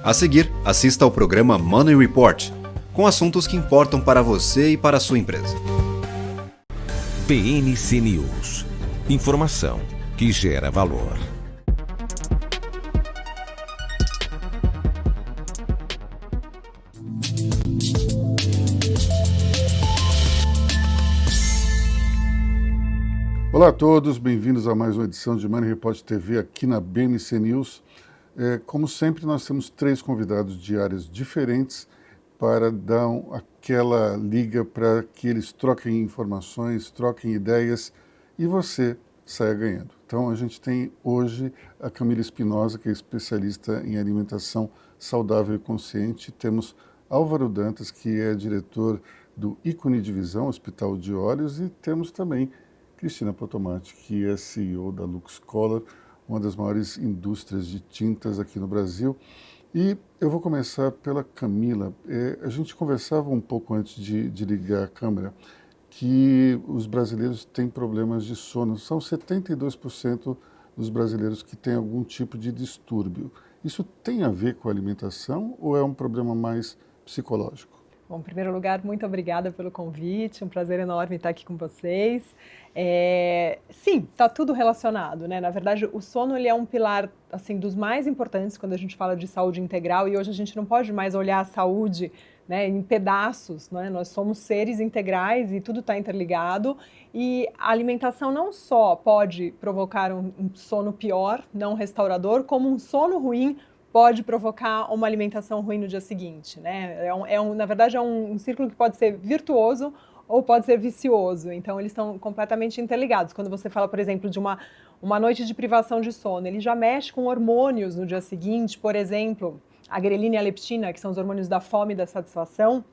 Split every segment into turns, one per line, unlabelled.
A seguir, assista ao programa Money Report, com assuntos que importam para você e para a sua empresa.
PNC News. Informação que gera valor.
Olá a todos, bem-vindos a mais uma edição de Money Report TV aqui na BNC News. Como sempre, nós temos 3 convidados de áreas diferentes para dar aquela liga para que eles troquem informações, troquem ideias e você saia ganhando. Então, a gente tem hoje a Camila Espinosa, que é especialista em alimentação saudável e consciente. Temos Álvaro Dantas, que é diretor do Ícone Divisão, Hospital de Olhos, e temos também Cristina Potomati, que é CEO da Lux Color, uma das maiores indústrias de tintas aqui no Brasil. E eu vou começar pela Camila. A gente conversava um pouco antes de ligar a câmera que os brasileiros têm problemas de sono. São 72% dos brasileiros que têm algum tipo de distúrbio. Isso tem a ver com a alimentação ou é um problema mais psicológico?
Bom, em primeiro lugar, muito obrigada pelo convite, um prazer enorme estar aqui com vocês. Sim, está tudo relacionado, né? Na verdade, o sono ele é um pilar assim, dos mais importantes quando a gente fala de saúde integral, e hoje a gente não pode mais olhar a saúde, né, em pedaços, né? Nós somos seres integrais e tudo está interligado, e a alimentação não só pode provocar um sono pior, não restaurador, como um sono ruim pode provocar uma alimentação ruim no dia seguinte, né? Na verdade, é um círculo que pode ser virtuoso ou pode ser vicioso, então eles estão completamente interligados. Quando você fala, por exemplo, de uma noite de privação de sono, ele já mexe com hormônios no dia seguinte, por exemplo, a grelina e a leptina, que são os hormônios da fome e da satisfação,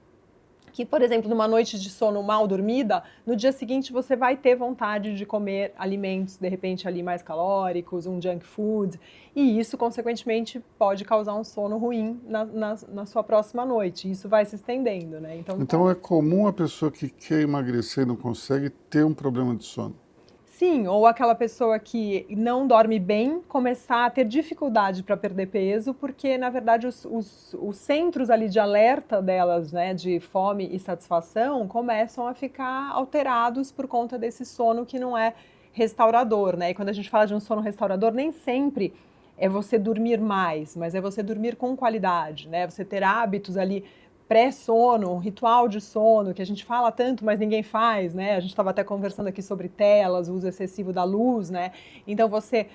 que, por exemplo, numa noite de sono mal dormida, no dia seguinte você vai ter vontade de comer alimentos, de repente, ali mais calóricos, um junk food, e isso, consequentemente, pode causar um sono ruim na sua próxima noite. Isso vai se estendendo, né?
Então é comum a pessoa que quer emagrecer e não consegue ter um problema de sono?
Sim, ou aquela pessoa que não dorme bem começar a ter dificuldade para perder peso, porque, na verdade, os centros ali de alerta delas, né, de fome e satisfação, começam a ficar alterados por conta desse sono que não é restaurador, né? E quando a gente fala de um sono restaurador, nem sempre é você dormir mais, mas é você dormir com qualidade, né? Você ter hábitos ali pré-sono, um ritual de sono, que a gente fala tanto, mas ninguém faz, né? A gente estava até conversando aqui sobre telas, o uso excessivo da luz, né? Então você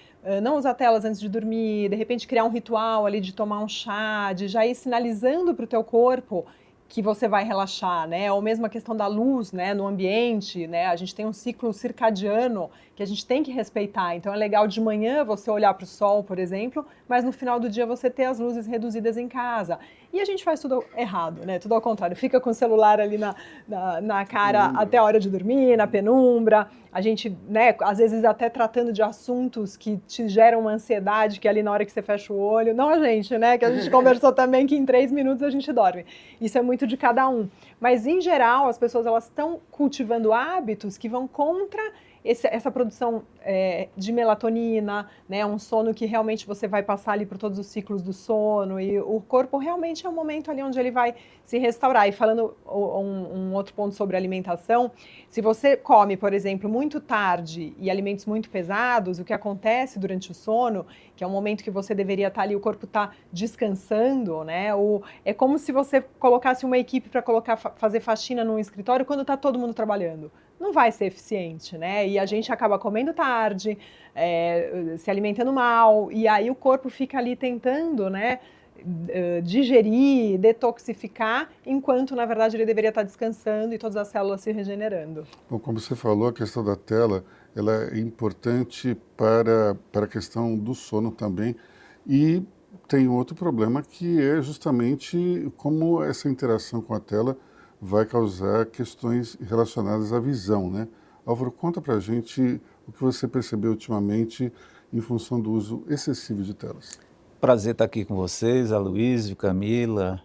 não usar telas antes de dormir, de repente criar um ritual ali de tomar um chá, de já ir sinalizando para o teu corpo que você vai relaxar, né? Ou mesmo a questão da luz, né, no ambiente, né? A gente tem um ciclo circadiano que a gente tem que respeitar. Então é legal de manhã você olhar para o sol, por exemplo, mas no final do dia você ter as luzes reduzidas em casa. E a gente faz tudo errado, né? Tudo ao contrário. Fica com o celular ali na cara até a hora de dormir, na penumbra. A gente, né, às vezes até tratando de assuntos que te geram uma ansiedade, que ali na hora que você fecha o olho. Não a gente, né? Que a gente conversou também que em 3 minutos a gente dorme. Isso é muito de cada um. Mas, em geral, as pessoas elas estão cultivando hábitos que vão contra essa produção de melatonina, né, um sono que realmente você vai passar ali por todos os ciclos do sono, e o corpo realmente é um momento ali onde ele vai se restaurar. E falando um outro ponto sobre alimentação, se você come, por exemplo, muito tarde e alimentos muito pesados, o que acontece durante o sono, que é um momento que você deveria estar ali, o corpo está descansando, né, é como se você colocasse uma equipe para fazer faxina num escritório quando está todo mundo trabalhando. Não vai ser eficiente, né? E a gente acaba comendo tarde, se alimentando mal, e aí o corpo fica ali tentando, né, digerir, detoxificar, enquanto, na verdade, ele deveria estar descansando e todas as células se regenerando.
Bom, como você falou, a questão da tela, ela é importante para a questão do sono também, e tem outro problema que é justamente como essa interação com a tela vai causar questões relacionadas à visão, né? Álvaro, conta pra gente o que você percebeu ultimamente em função do uso excessivo de telas.
Prazer estar aqui com vocês, Aloysio, Camila.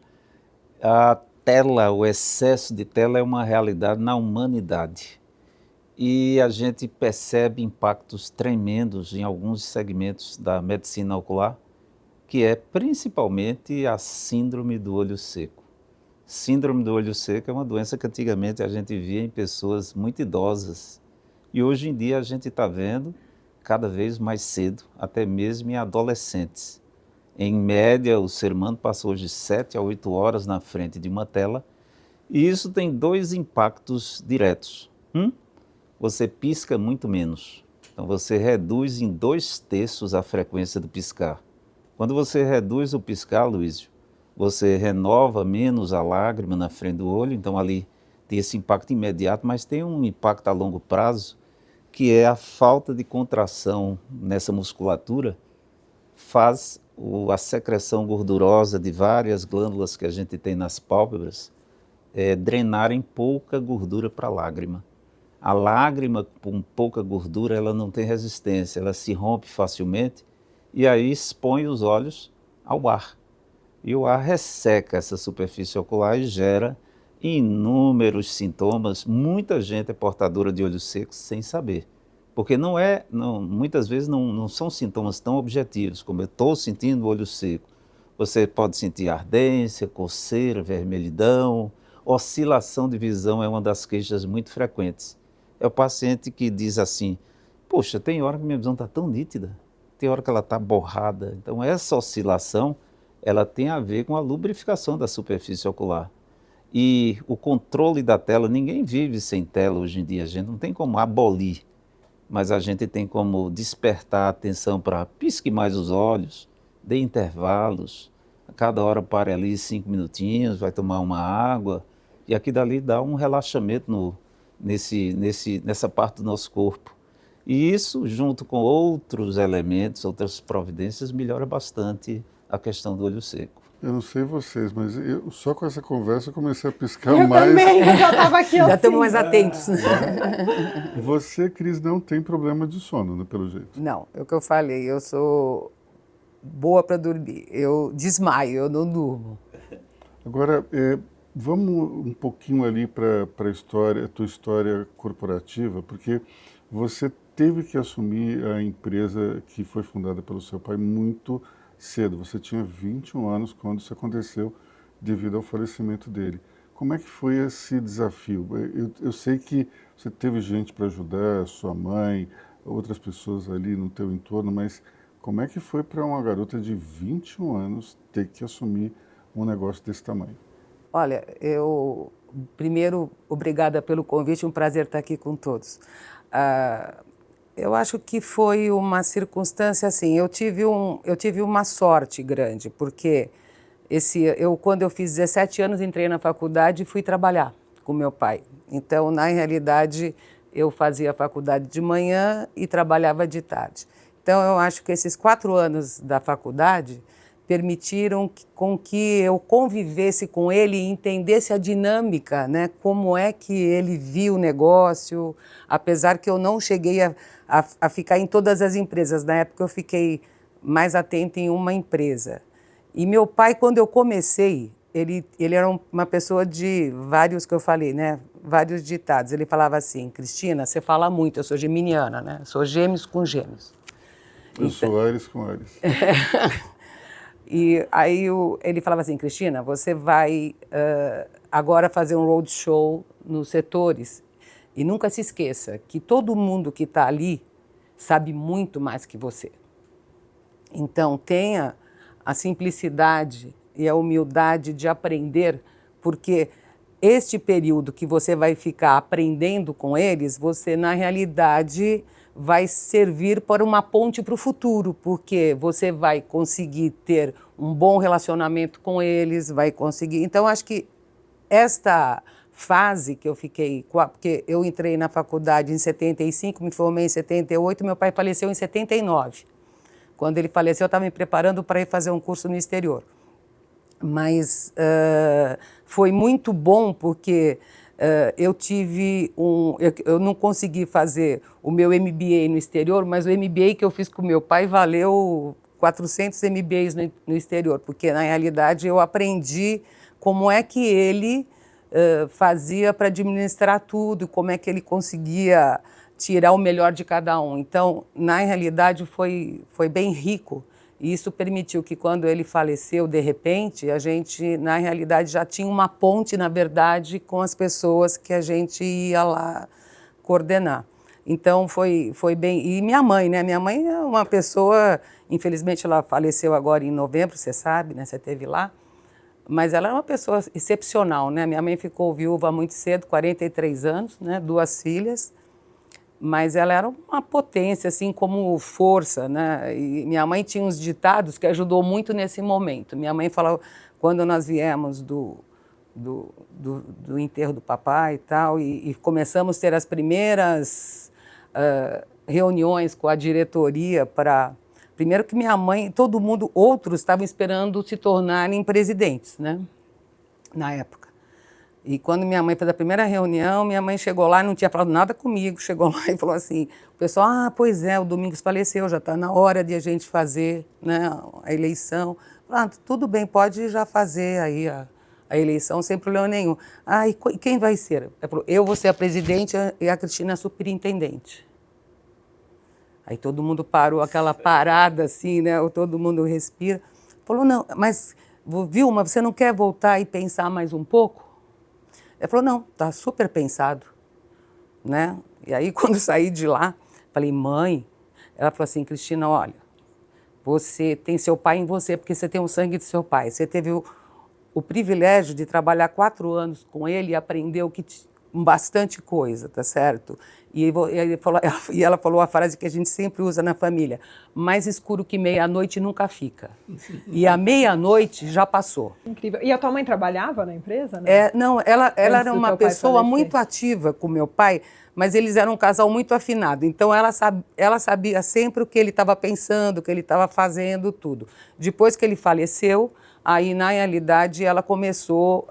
A tela, o excesso de tela é uma realidade na humanidade. E a gente percebe impactos tremendos em alguns segmentos da medicina ocular, que é principalmente a síndrome do olho seco. Síndrome do olho seco é uma doença que antigamente a gente via em pessoas muito idosas e hoje em dia a gente está vendo cada vez mais cedo, até mesmo em adolescentes. Em média, o ser humano passa hoje 7 a 8 horas na frente de uma tela e isso tem 2 impactos diretos. Você pisca muito menos, então você reduz em 2/3 a frequência do piscar. Quando você reduz o piscar, Luísio, você renova menos a lágrima na frente do olho, então ali tem esse impacto imediato, mas tem um impacto a longo prazo, que é a falta de contração nessa musculatura, faz a secreção gordurosa de várias glândulas que a gente tem nas pálpebras drenarem pouca gordura para a lágrima. A lágrima com pouca gordura, ela não tem resistência, ela se rompe facilmente e aí expõe os olhos ao ar. E o ar resseca essa superfície ocular e gera inúmeros sintomas. Muita gente é portadora de olho seco sem saber. Porque muitas vezes não são sintomas tão objetivos, como eu estou sentindo o olho seco. Você pode sentir ardência, coceira, vermelhidão, oscilação de visão é uma das queixas muito frequentes. É o paciente que diz assim, poxa, tem hora que minha visão está tão nítida, tem hora que ela está borrada. Então essa oscilação, ela tem a ver com a lubrificação da superfície ocular. E o controle da tela, ninguém vive sem tela hoje em dia, a gente não tem como abolir, mas a gente tem como despertar a atenção para pisque mais os olhos, dê intervalos, a cada hora pare ali 5 minutinhos, vai tomar uma água, e aqui dali dá um relaxamento nessa parte do nosso corpo. E isso, junto com outros elementos, outras providências, melhora bastante a questão do olho seco.
Eu não sei vocês, mas eu só com essa conversa eu comecei a piscar
Eu
mais.
também, eu já estava aqui
Já
assim.
estamos mais atentos.
Você, Cris, não tem problema de sono, né, pelo jeito.
Não, é o que eu falei, eu sou boa para dormir. Eu desmaio, eu não durmo.
Agora, vamos um pouquinho ali para a tua história corporativa, porque você teve que assumir a empresa que foi fundada pelo seu pai muito cedo. Você tinha 21 anos quando isso aconteceu devido ao falecimento dele. Como é que foi esse desafio? Eu sei que você teve gente para ajudar, sua mãe, outras pessoas ali no teu entorno, mas como é que foi para uma garota de 21 anos ter que assumir um negócio desse tamanho?
Olha, primeiro, obrigada pelo convite, um prazer estar aqui com todos. Eu acho que foi uma circunstância assim, eu tive uma sorte grande, porque quando eu fiz 17 anos, entrei na faculdade e fui trabalhar com meu pai. Então, na realidade, eu fazia faculdade de manhã e trabalhava de tarde. Então, eu acho que esses 4 anos da faculdade permitiram com que eu convivesse com ele e entendesse a dinâmica, né? Como é que ele via o negócio, apesar que eu não cheguei a ficar em todas as empresas. Na época eu fiquei mais atenta em uma empresa. E meu pai, quando eu comecei, ele era uma pessoa de vários, que eu falei, né? Vários ditados. Ele falava assim, Cristina, você fala muito, eu sou geminiana, né? Sou gêmeos com gêmeos.
Eu sou Ares com Ares.
E aí ele falava assim, Cristina, você vai agora fazer um roadshow nos setores e nunca se esqueça que todo mundo que está ali sabe muito mais que você. Então tenha a simplicidade e a humildade de aprender, porque este período que você vai ficar aprendendo com eles, você na realidade vai servir para uma ponte para o futuro, porque você vai conseguir ter um bom relacionamento com eles, vai conseguir... Então, acho que esta fase que eu fiquei... Porque eu entrei na faculdade em 75, me formei em 78, meu pai faleceu em 79. Quando ele faleceu, eu estava me preparando para ir fazer um curso no exterior. Mas foi muito bom, porque... eu não consegui fazer o meu MBA no exterior, mas o MBA que eu fiz com meu pai valeu 400 MBAs no exterior, porque na realidade eu aprendi como é que ele fazia para administrar tudo, como é que ele conseguia tirar o melhor de cada um. Então, na realidade, foi bem rico E isso permitiu que quando ele faleceu, de repente, a gente, na realidade, já tinha uma ponte, na verdade, com as pessoas que a gente ia lá coordenar. Então, foi bem... E minha mãe, né? Minha mãe é uma pessoa... Infelizmente, ela faleceu agora em novembro, você sabe, né? Você esteve lá. Mas ela é uma pessoa excepcional, né? Minha mãe ficou viúva muito cedo, 43 anos, né? 2 filhas. Mas ela era uma potência, assim, como força, né? E minha mãe tinha uns ditados que ajudou muito nesse momento. Minha mãe falava, quando nós viemos do enterro do papai e tal, e começamos a ter as primeiras reuniões com a diretoria para... Primeiro que minha mãe, todo mundo, outros estavam esperando se tornarem presidentes, né? Na época. E quando minha mãe fez a primeira reunião, minha mãe chegou lá e não tinha falado nada comigo, chegou lá e falou assim, o pessoal, pois é, o Domingos faleceu, já está na hora de a gente fazer, né, a eleição. Tudo bem, pode já fazer aí a eleição sem problema nenhum. E quem vai ser? Ela falou, eu vou ser a presidente e a Cristina a superintendente. Aí todo mundo parou, aquela parada assim, né, todo mundo respira. Falou, não, mas Vilma, você não quer voltar e pensar mais um pouco? Ela falou, não, está super pensado, né? E aí, quando saí de lá, falei, mãe, ela falou assim, Cristina, olha, você tem seu pai em você, porque você tem o sangue do seu pai. Você teve o privilégio de trabalhar 4 anos com ele e aprendeu bastante coisa, tá certo? E ela falou a frase que a gente sempre usa na família, mais escuro que meia-noite nunca fica. E a meia-noite já passou.
Incrível. E a tua mãe trabalhava na empresa, né?
Não, ela era uma pessoa muito ativa com meu pai, mas eles eram um casal muito afinado. Então ela sabia sempre o que ele estava pensando, o que ele estava fazendo, tudo. Depois que ele faleceu, aí, na realidade, ela começou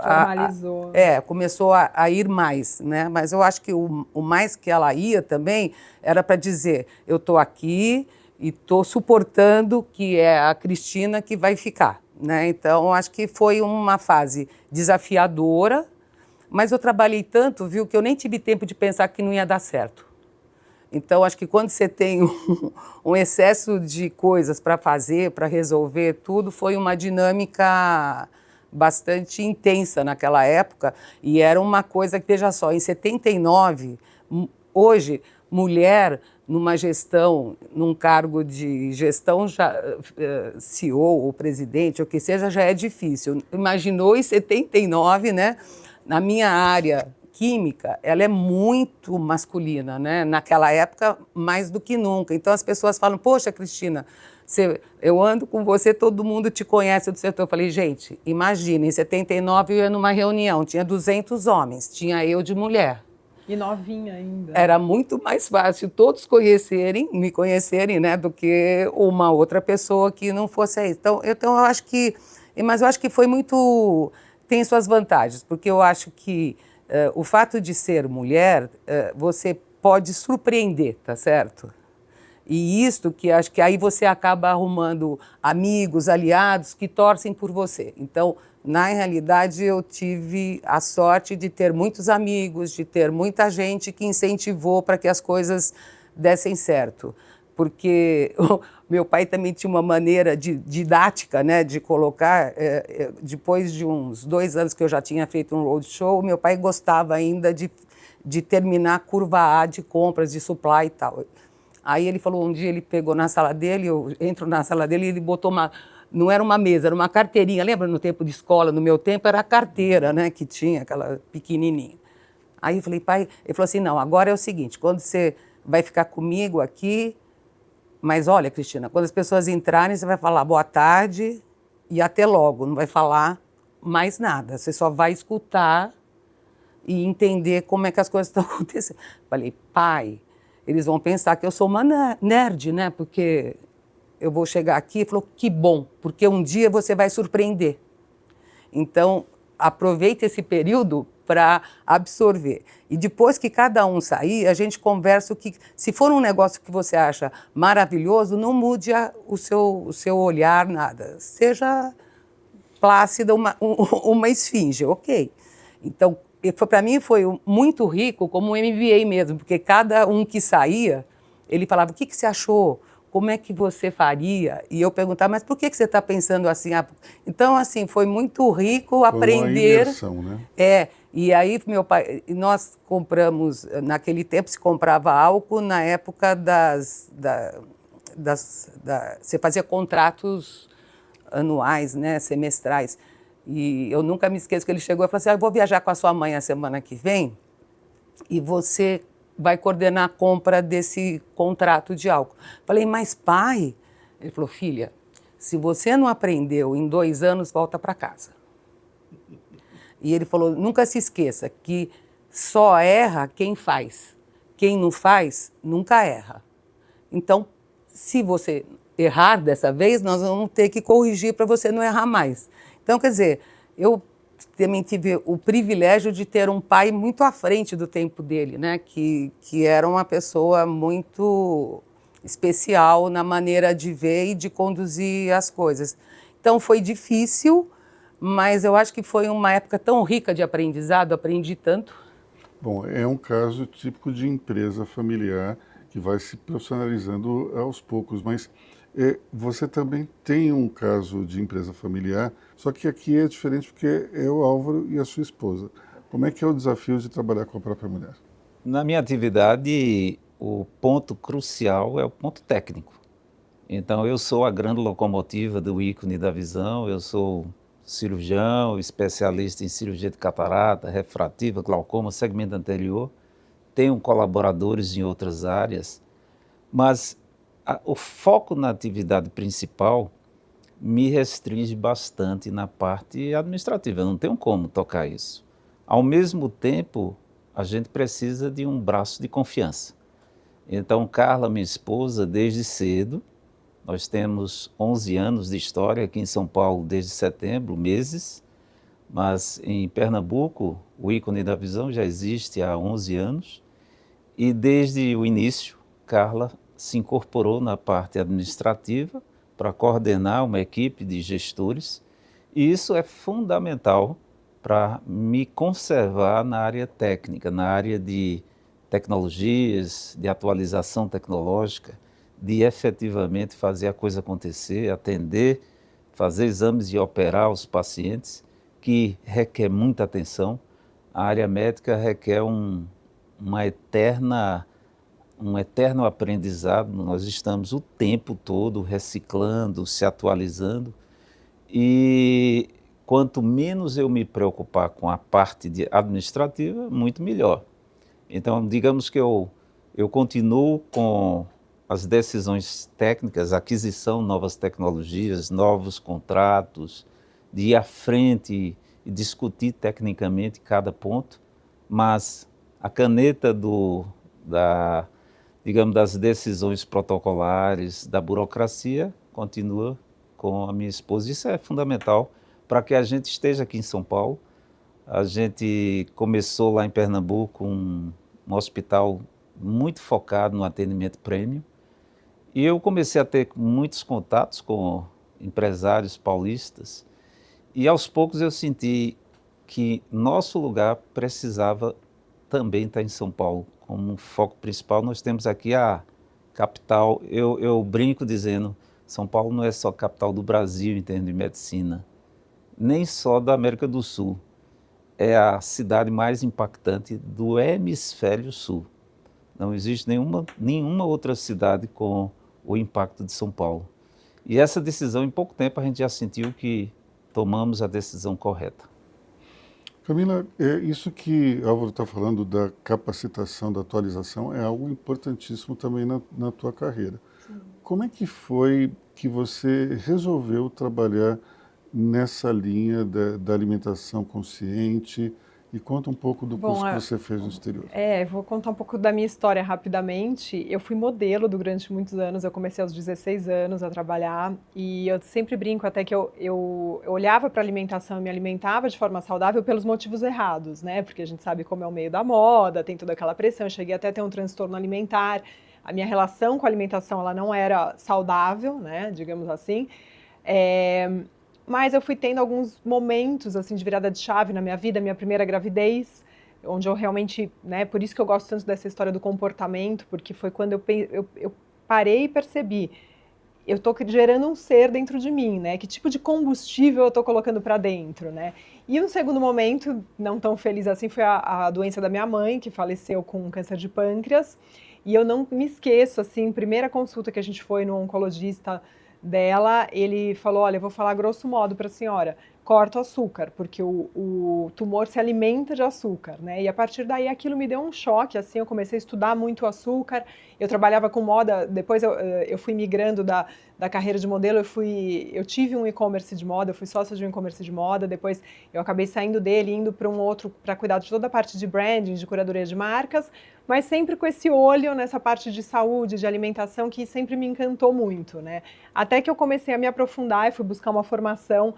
começou a ir mais, né? Mas eu acho que o mais que ela ia também era para dizer, eu estou aqui e estou suportando que é a Cristina que vai ficar, né? Então, eu acho que foi uma fase desafiadora, mas eu trabalhei tanto, viu, que eu nem tive tempo de pensar que não ia dar certo. Então, acho que quando você tem um excesso de coisas para fazer, para resolver tudo, foi uma dinâmica bastante intensa naquela época. E era uma coisa que, veja só, em 79, hoje, mulher numa gestão, num cargo de gestão, já, CEO ou presidente, ou que seja, já é difícil. Imaginou em 79, né? Na minha área química, ela é muito masculina, né? Naquela época, mais do que nunca. Então, as pessoas falam, poxa, Cristina, eu ando com você, todo mundo te conhece do setor. Eu falei, gente, imagina, em 79 eu ia numa reunião, tinha 200 homens, tinha eu de mulher.
E novinha ainda.
Era muito mais fácil todos me conhecerem, né, do que uma outra pessoa que não fosse isso. Então eu acho que... Mas eu acho que foi muito... Tem suas vantagens, porque eu acho que o fato de ser mulher, você pode surpreender, tá certo? E isto que acho que aí você acaba arrumando amigos, aliados que torcem por você. Então, na realidade, eu tive a sorte de ter muitos amigos, de ter muita gente que incentivou para que as coisas dessem certo. Porque meu pai também tinha uma maneira didática, né, de colocar, depois de uns 2 anos que eu já tinha feito um roadshow, meu pai gostava ainda de terminar a curva A de compras, de supply e tal. Aí ele falou, um dia ele pegou na sala dele, eu entro na sala dele e ele botou não era uma mesa, era uma carteirinha. Lembra no tempo de escola, no meu tempo, era a carteira, né, que tinha, aquela pequenininha. Aí eu falei, pai, ele falou assim, não, agora é o seguinte, quando você vai ficar comigo aqui, mas olha, Cristina, quando as pessoas entrarem, você vai falar boa tarde e até logo, não vai falar mais nada, você só vai escutar e entender como é que as coisas estão acontecendo. Falei, pai, eles vão pensar que eu sou uma nerd, né, porque eu vou chegar aqui e falou, que bom, porque um dia você vai surpreender. Então, aproveite esse período para absorver. E depois que cada um sair, a gente conversa o que... Se for um negócio que você acha maravilhoso, não mude o seu olhar, nada. Seja plácida, uma esfinge, ok. Então, para mim foi muito rico como um MBA mesmo, porque cada um que saía, ele falava, o que você achou? como é que você faria? E eu perguntava, mas por que você está pensando assim? Então, assim, foi muito rico aprender.
Foi uma imersão, né?
E aí meu pai, nós compramos, naquele tempo se comprava álcool, na época você fazia contratos anuais, né, semestrais. E eu nunca me esqueço que ele chegou e falou assim, eu vou viajar com a sua mãe a semana que vem e você vai coordenar a compra desse contrato de álcool. Falei, mas pai... Ele falou, filha, se você não aprendeu em 2 anos, volta para casa. E ele falou, nunca se esqueça que só erra quem faz. Quem não faz, nunca erra. Então, se você errar dessa vez, nós vamos ter que corrigir para você não errar mais. Então, quer dizer, eu também tive o privilégio de ter um pai muito à frente do tempo dele, né? Que era uma pessoa muito especial na maneira de ver e de conduzir as coisas. Então, foi difícil, mas eu acho que foi uma época tão rica de aprendizado, aprendi tanto.
Bom, é um caso típico de empresa familiar que vai se profissionalizando aos poucos, mas você também tem um caso de empresa familiar, só que aqui é diferente porque é o Álvaro e a sua esposa. Como é que é o desafio de trabalhar com a própria mulher?
Na minha atividade, o ponto crucial é o ponto técnico. Então, eu sou a grande locomotiva do ícone da visão, eu sou cirurgião, especialista em cirurgia de catarata, refrativa, glaucoma, segmento anterior. Tenho colaboradores em outras áreas, mas o foco na atividade principal me restringe bastante na parte administrativa. Eu não tenho como tocar isso. Ao mesmo tempo, a gente precisa de um braço de confiança. Então, Carla, minha esposa, desde cedo, nós temos 11 anos de história aqui em São Paulo desde setembro, meses, mas em Pernambuco o ícone da visão já existe há 11 anos e desde o início Carla se incorporou na parte administrativa para coordenar uma equipe de gestores e isso é fundamental para me conservar na área técnica, na área de tecnologias, de atualização tecnológica, de efetivamente fazer a coisa acontecer, atender, fazer exames e operar os pacientes, que requer muita atenção. A área médica requer um eterno aprendizado, nós estamos o tempo todo reciclando, se atualizando, e quanto menos eu me preocupar com a parte administrativa, muito melhor. Então, digamos que eu continuo com as decisões técnicas, aquisição de novas tecnologias, novos contratos, de ir à frente e discutir tecnicamente cada ponto, mas a caneta das decisões protocolares, da burocracia, continua com a minha esposa. Isso é fundamental para que a gente esteja aqui em São Paulo. A gente começou lá em Pernambuco um hospital muito focado no atendimento premium. E eu comecei a ter muitos contatos com empresários paulistas e aos poucos eu senti que nosso lugar precisava também estar em São Paulo. Como um foco principal, nós temos aqui a capital, eu brinco dizendo, São Paulo não é só a capital do Brasil em termos de medicina, nem só da América do Sul. É a cidade mais impactante do hemisfério sul. Não existe nenhuma outra cidade com o impacto de São Paulo. E essa decisão, em pouco tempo, a gente já sentiu que tomamos a decisão correta.
Camila, isso que Álvaro está falando da capacitação, da atualização, é algo importantíssimo também na tua carreira. Sim. Como é que foi que você resolveu trabalhar nessa linha da alimentação consciente? E conta um pouco do curso que você fez no exterior.
Vou contar um pouco da minha história rapidamente. Eu fui modelo durante muitos anos, eu comecei aos 16 anos a trabalhar e eu sempre brinco até que eu olhava para a alimentação e me alimentava de forma saudável pelos motivos errados, né? Porque a gente sabe como é o meio da moda, tem toda aquela pressão, eu cheguei até a ter um transtorno alimentar, a minha relação com a alimentação ela não era saudável, né? Digamos assim. Mas eu fui tendo alguns momentos assim de virada de chave na minha vida, minha primeira gravidez, onde eu realmente, né, por isso que eu gosto tanto dessa história do comportamento, porque foi quando eu parei e percebi, eu estou gerando um ser dentro de mim, né? Que tipo de combustível eu estou colocando para dentro, né? E um segundo momento, não tão feliz assim, foi a doença da minha mãe, que faleceu com câncer de pâncreas. E eu não me esqueço, assim, primeira consulta que a gente foi no oncologista dela, ele falou, olha, eu vou falar grosso modo para a senhora, corta o açúcar, porque o tumor se alimenta de açúcar, né? E a partir daí aquilo me deu um choque, assim, eu comecei a estudar muito açúcar, eu trabalhava com moda, depois eu fui migrando da carreira de modelo, eu tive um e-commerce de moda, eu fui sócia de um e-commerce de moda, depois eu acabei saindo dele, indo para um outro, para cuidar de toda a parte de branding, de curadoria de marcas, mas sempre com esse olho nessa parte de saúde, de alimentação, que sempre me encantou muito, né? Até que eu comecei a me aprofundar e fui buscar uma formação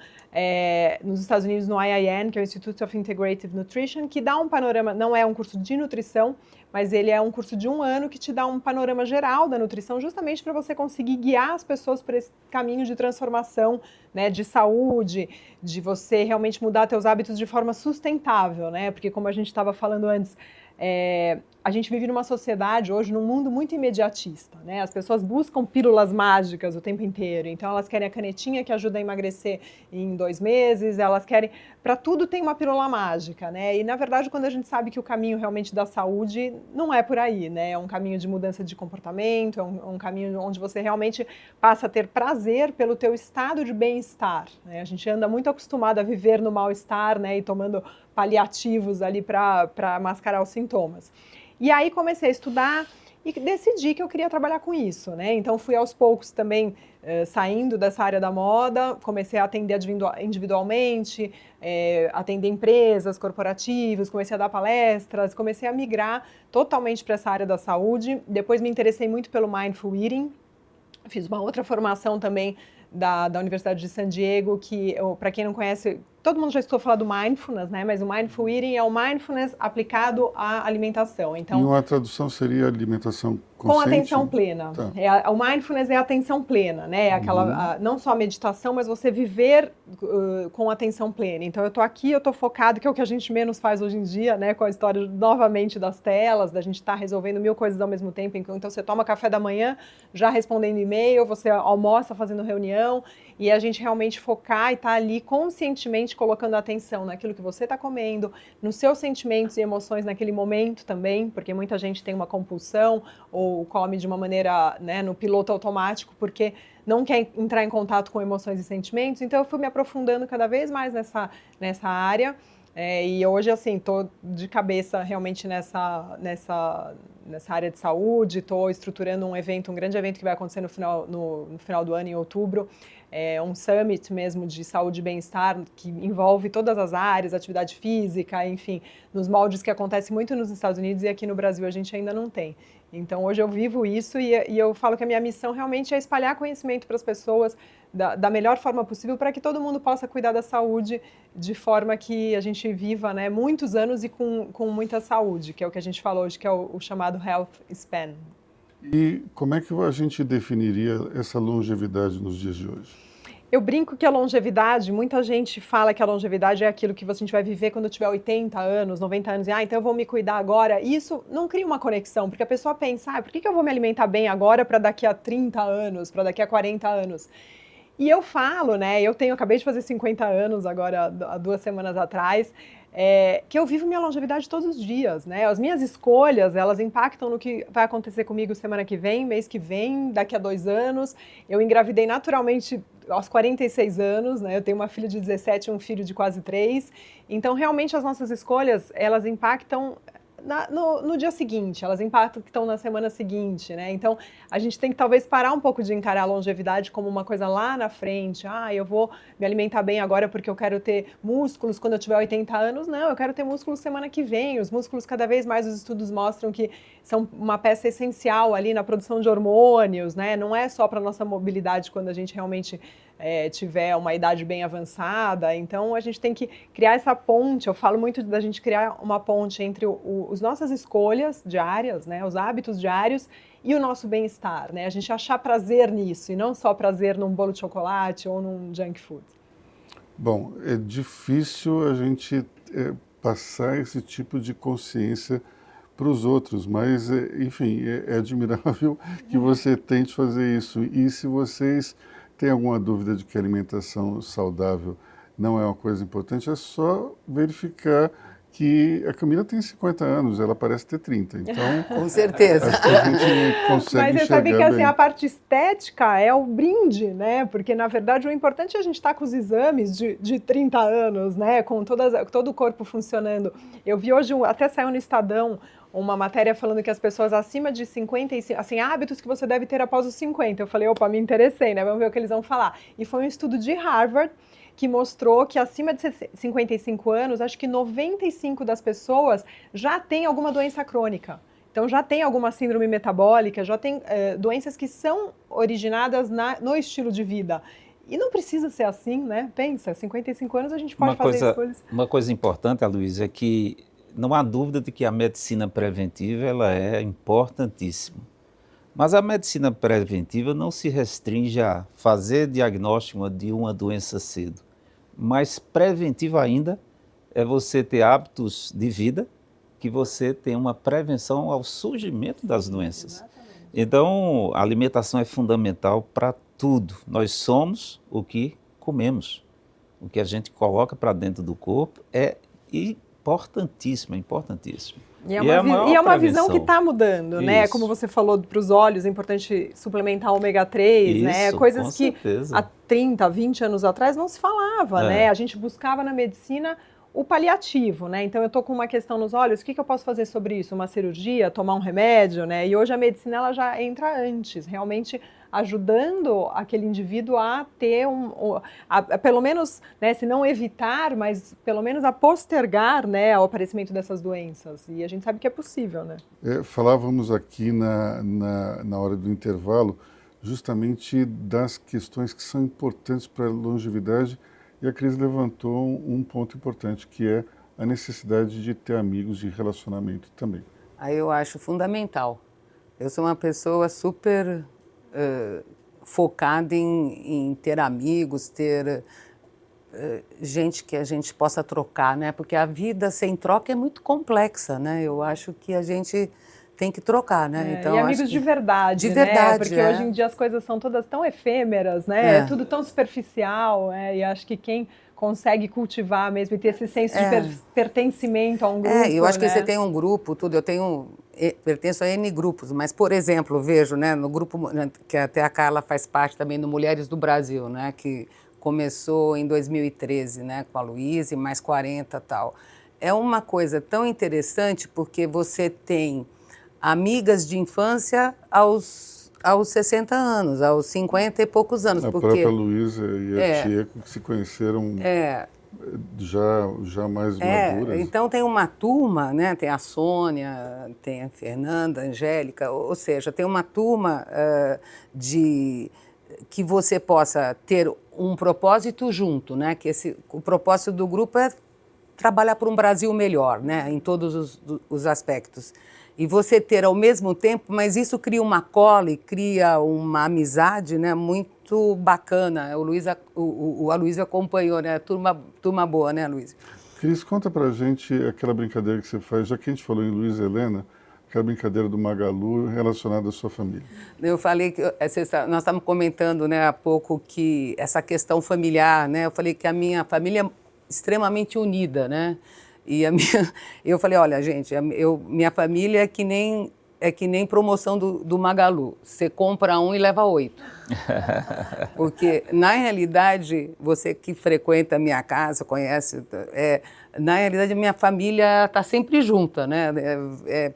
nos Estados Unidos, no IIN, que é o Institute of Integrative Nutrition, que dá um panorama, não é um curso de nutrição, mas ele é um curso de 1 ano que te dá um panorama geral da nutrição, justamente para você conseguir guiar as pessoas por esse caminho de transformação, né, de saúde, de você realmente mudar seus hábitos de forma sustentável, né? Porque como a gente estava falando antes, a gente vive numa sociedade hoje, num mundo muito imediatista, né? As pessoas buscam pílulas mágicas o tempo inteiro, então elas querem a canetinha que ajuda a emagrecer em 2 meses, elas querem... Para tudo tem uma pílula mágica, né? E na verdade, quando a gente sabe que o caminho realmente da saúde não é por aí, né? É um caminho de mudança de comportamento, é um caminho onde você realmente passa a ter prazer pelo teu estado de bem-estar, né? A gente anda muito acostumado a viver no mal-estar, né? E tomando paliativos ali para mascarar os sintomas. E aí comecei a estudar e decidi que eu queria trabalhar com isso, né? Então fui aos poucos também saindo dessa área da moda, comecei a atender individualmente, atender empresas, corporativos, comecei a dar palestras, comecei a migrar totalmente para essa área da saúde. Depois me interessei muito pelo Mindful Eating, fiz uma outra formação também da Universidade de San Diego, que, para quem não conhece, todo mundo já escutou falar do Mindfulness, né? Mas o Mindful Eating é o Mindfulness aplicado à alimentação. Então,
e uma tradução seria alimentação consciente?
Com atenção plena.
Tá.
O Mindfulness é a atenção plena, né? Aquela, não só a meditação, mas você viver com atenção plena. Então, eu estou aqui, eu estou focado, que é o que a gente menos faz hoje em dia, né? Com a história, novamente, das telas, da gente estar resolvendo 1000 coisas ao mesmo tempo. Então, você toma café da manhã, já respondendo e-mail, você almoça fazendo reunião, e a gente realmente focar e estar ali conscientemente colocando atenção naquilo que você está comendo, nos seus sentimentos e emoções naquele momento também, porque muita gente tem uma compulsão ou come de uma maneira, né, no piloto automático, porque não quer entrar em contato com emoções e sentimentos. Então eu fui me aprofundando cada vez mais nessa área, e hoje, assim, estou de cabeça realmente nessa área de saúde, estou estruturando um grande evento que vai acontecer no final do ano, em outubro, um summit mesmo de saúde e bem-estar, que envolve todas as áreas, atividade física, enfim, nos moldes que acontece muito nos Estados Unidos e aqui no Brasil a gente ainda não tem. Então hoje eu vivo isso e eu falo que a minha missão realmente é espalhar conhecimento para as pessoas da melhor forma possível, para que todo mundo possa cuidar da saúde de forma que a gente viva, né, muitos anos e com muita saúde, que é o que a gente falou hoje, que é o chamado Health Span.
E como é que a gente definiria essa longevidade nos dias de hoje?
Eu brinco que a longevidade, muita gente fala que a longevidade é aquilo que a gente vai viver quando tiver 80 anos, 90 anos, e então eu vou me cuidar agora. E isso não cria uma conexão, porque a pessoa pensa, por que eu vou me alimentar bem agora para daqui a 30 anos, para daqui a 40 anos? E eu falo, né, acabei de fazer 50 anos agora, há 2 semanas atrás, que eu vivo minha longevidade todos os dias, né? As minhas escolhas, elas impactam no que vai acontecer comigo semana que vem, mês que vem, daqui a 2 anos. Eu engravidei naturalmente aos 46 anos, né? Eu tenho uma filha de 17 e um filho de quase 3. Então, realmente, as nossas escolhas, elas impactam no dia seguinte, elas impactam na semana seguinte, né? Então, a gente tem que talvez parar um pouco de encarar a longevidade como uma coisa lá na frente. Eu vou me alimentar bem agora porque eu quero ter músculos quando eu tiver 80 anos. Não, eu quero ter músculos semana que vem. Os músculos, cada vez mais, os estudos mostram que são uma peça essencial ali na produção de hormônios, né? Não é só para nossa mobilidade quando a gente realmente tiver uma idade bem avançada. Então, a gente tem que criar essa ponte. Eu falo muito da gente criar uma ponte entre as nossas escolhas diárias, né, os hábitos diários e o nosso bem-estar, né? A gente achar prazer nisso e não só prazer num bolo de chocolate ou num junk food.
Bom, é difícil a gente passar esse tipo de consciência para os outros, mas, enfim, é admirável que você tente fazer isso. E se vocês têm alguma dúvida de que a alimentação saudável não é uma coisa importante, é só verificar que a Camila tem 50 anos, ela parece ter 30, então
Com certeza.
acho que a gente consegue
Mas você sabe que
enxergar
assim,
bem.
a parte estética é o brinde, né? Porque, na verdade, o importante é a gente estar com os exames de 30 anos, né? Com todo o corpo funcionando. Eu vi hoje, até saiu no Estadão, uma matéria falando que as pessoas acima de 55, assim, hábitos que você deve ter após os 50. Eu falei, opa, me interessei, né? Vamos ver o que eles vão falar. E foi um estudo de Harvard que mostrou que acima de 55 anos, acho que 95 das pessoas já têm alguma doença crônica. Então, já tem alguma síndrome metabólica, já tem doenças que são originadas no estilo de vida. E não precisa ser assim, né? Pensa, 55 anos a gente pode fazer escolhas.
Uma coisa importante, Aloysio, é que não há dúvida de que a medicina preventiva ela é importantíssima. Mas a medicina preventiva não se restringe a fazer diagnóstico de uma doença cedo. Mas preventiva ainda é você ter hábitos de vida que você tem uma prevenção ao surgimento das doenças. Então, a alimentação é fundamental para tudo. Nós somos o que comemos. O que a gente coloca para dentro do corpo é importantíssimo, importantíssimo.
E é uma visão que está mudando, né? Como você falou, para os olhos, é importante suplementar ômega 3, né? Coisas que há 30, 20 anos atrás não se falava, né? A gente buscava na medicina o paliativo, né? Então eu estou com uma questão nos olhos, o que eu posso fazer sobre isso? Uma cirurgia, tomar um remédio, né? E hoje a medicina ela já entra antes, realmente ajudando aquele indivíduo a ter pelo menos, né, se não evitar, mas pelo menos a postergar, né, o aparecimento dessas doenças. E a gente sabe que é possível, né?
Falávamos aqui na hora do intervalo justamente das questões que são importantes para a longevidade, e a Cris levantou um ponto importante, que é a necessidade de ter amigos, de relacionamento também.
Aí eu acho fundamental. Eu sou uma pessoa super focada em ter amigos, ter gente que a gente possa trocar, né? Porque a vida sem troca é muito complexa, né? Eu acho que a gente tem que trocar, né?
Então, e amigos de verdade,
de verdade,
né? Porque hoje em dia as coisas são todas tão efêmeras, né? É tudo tão superficial, e acho que quem consegue cultivar mesmo e ter esse senso de pertencimento a um grupo,
eu acho que você tem um grupo, tudo, pertenço a N grupos, mas, por exemplo, vejo, né, no grupo, que até a Carla faz parte também do Mulheres do Brasil, né, que começou em 2013, né, com a Luísa e mais 40 e tal. É uma coisa tão interessante porque você tem amigas de infância aos 60 anos, aos 50 e poucos anos.
A própria Luísa e a Tieco, que se conheceram já mais maduras.
Então tem uma turma, né? Tem a Sônia, tem a Fernanda, a Angélica, ou seja, tem uma turma que você possa ter um propósito junto, né? Que o propósito do grupo é trabalhar por um Brasil melhor, né? Em todos os aspectos. E você ter ao mesmo tempo, mas isso cria uma cola e cria uma amizade, né, muito bacana. O Aloysio acompanhou, né? Turma boa, né, Aloysio?
Cris, conta pra gente aquela brincadeira que você faz, já que a gente falou em Luísa Helena, aquela brincadeira do Magalu relacionada à sua família.
Eu falei que nós estávamos comentando, né, há pouco que essa questão familiar, né? Eu falei que a minha família é extremamente unida, né? E eu falei, olha, gente, minha família é que nem promoção do Magalu. Você compra um e leva 8. Porque, na realidade, você que frequenta a minha casa, conhece, na realidade, a minha família está sempre junta, né?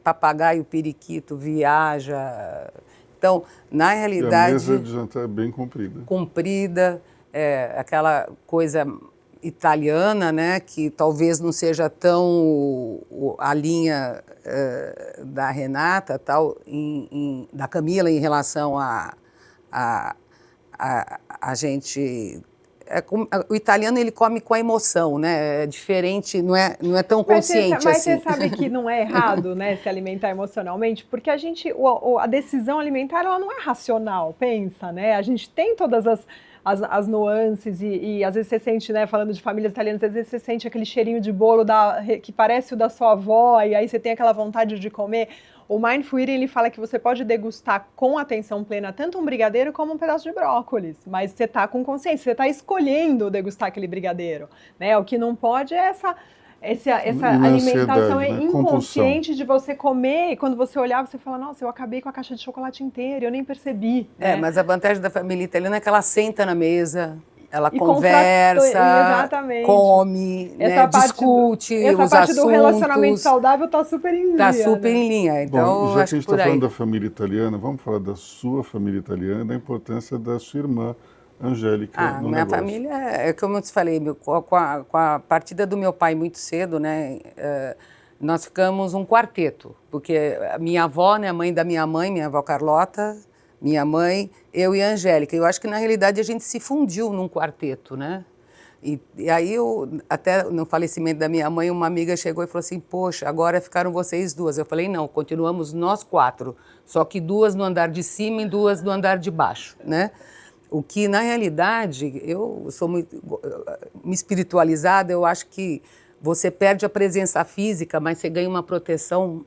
Papagaio, periquito, viaja. Então, na realidade...
E a mesa de jantar é bem comprida.
Comprida, aquela coisa italiana, né, que talvez não seja tão a linha da Renata, tal, da Camila em relação a gente... o italiano ele come com a emoção, né? É diferente, não é tão consciente
mas
assim.
Mas você sabe que não é errado, né, se alimentar emocionalmente, porque a decisão alimentar ela não é racional, pensa, né? A gente tem todas as nuances e às vezes você sente, né, falando de famílias italianas, às vezes você sente aquele cheirinho de bolo que parece o da sua avó e aí você tem aquela vontade de comer. O Mindful Eating, ele fala que você pode degustar com atenção plena tanto um brigadeiro como um pedaço de brócolis, mas você está com consciência, você está escolhendo degustar aquele brigadeiro, né? O que não pode é essa alimentação inconsciente de você comer e quando você olhar, você fala, nossa, eu acabei com a caixa de chocolate inteira, eu nem percebi. Né?
Mas a vantagem da família italiana é que ela senta na mesa, ela conversa, come, né, discute os assuntos.
Essa parte do relacionamento saudável está super em linha.
Está super em linha. Então,
bom, já que a gente está falando da família italiana, vamos falar da sua família italiana e da importância da sua irmã, Angélica, no
minha
negócio.
Família, como eu te falei, com a partida do meu pai muito cedo, né, nós ficamos um quarteto, porque a minha avó, né, a mãe da minha mãe, minha avó Carlota, minha mãe, eu e a Angélica. Eu acho que, na realidade, a gente se fundiu num quarteto, né? E aí, até no falecimento da minha mãe, uma amiga chegou e falou assim, poxa, agora ficaram vocês duas. Eu falei, não, continuamos nós 4, só que 2 no andar de cima e 2 no andar de baixo, né? O que, na realidade, eu sou muito espiritualizada, eu acho que você perde a presença física, mas você ganha uma proteção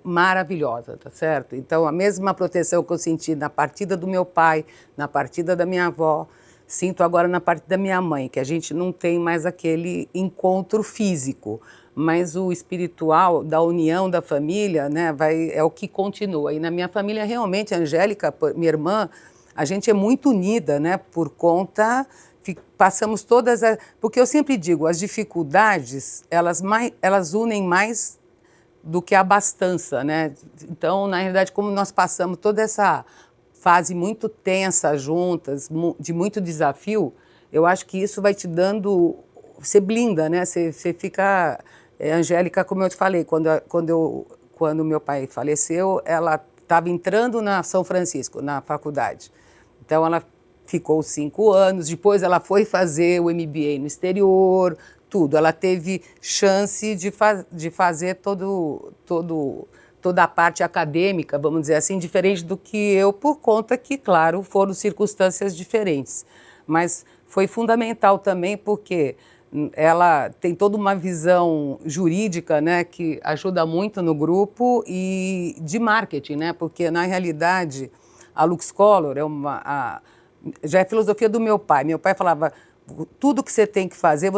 maravilhosa, tá certo? Então, a mesma proteção que eu senti na partida do meu pai, na partida da minha avó, sinto agora na partida da minha mãe, que a gente não tem mais aquele encontro físico, mas o espiritual da união da família, né, é o que continua. E na minha família, realmente, a Angélica, minha irmã, a gente é muito unida, né, por conta... Passamos todas as... Porque eu sempre digo, as dificuldades, elas unem mais do que a abastança, né? Então, na realidade, como nós passamos toda essa fase muito tensa juntas, de muito desafio, eu acho que isso vai te dando... Você blinda, né? Você fica... Angélica, como eu te falei, quando meu pai faleceu, ela estava entrando na São Francisco, na faculdade. Então, ela ficou 5 anos, depois ela foi fazer o MBA no exterior, tudo. Ela teve chance de fazer toda a parte acadêmica, vamos dizer assim, diferente do que eu, por conta que, claro, foram circunstâncias diferentes. Mas foi fundamental também porque ela tem toda uma visão jurídica, né, que ajuda muito no grupo e de marketing, né, porque, na realidade, a LuxColor já é a filosofia do meu pai. Meu pai falava, tudo que você tem que fazer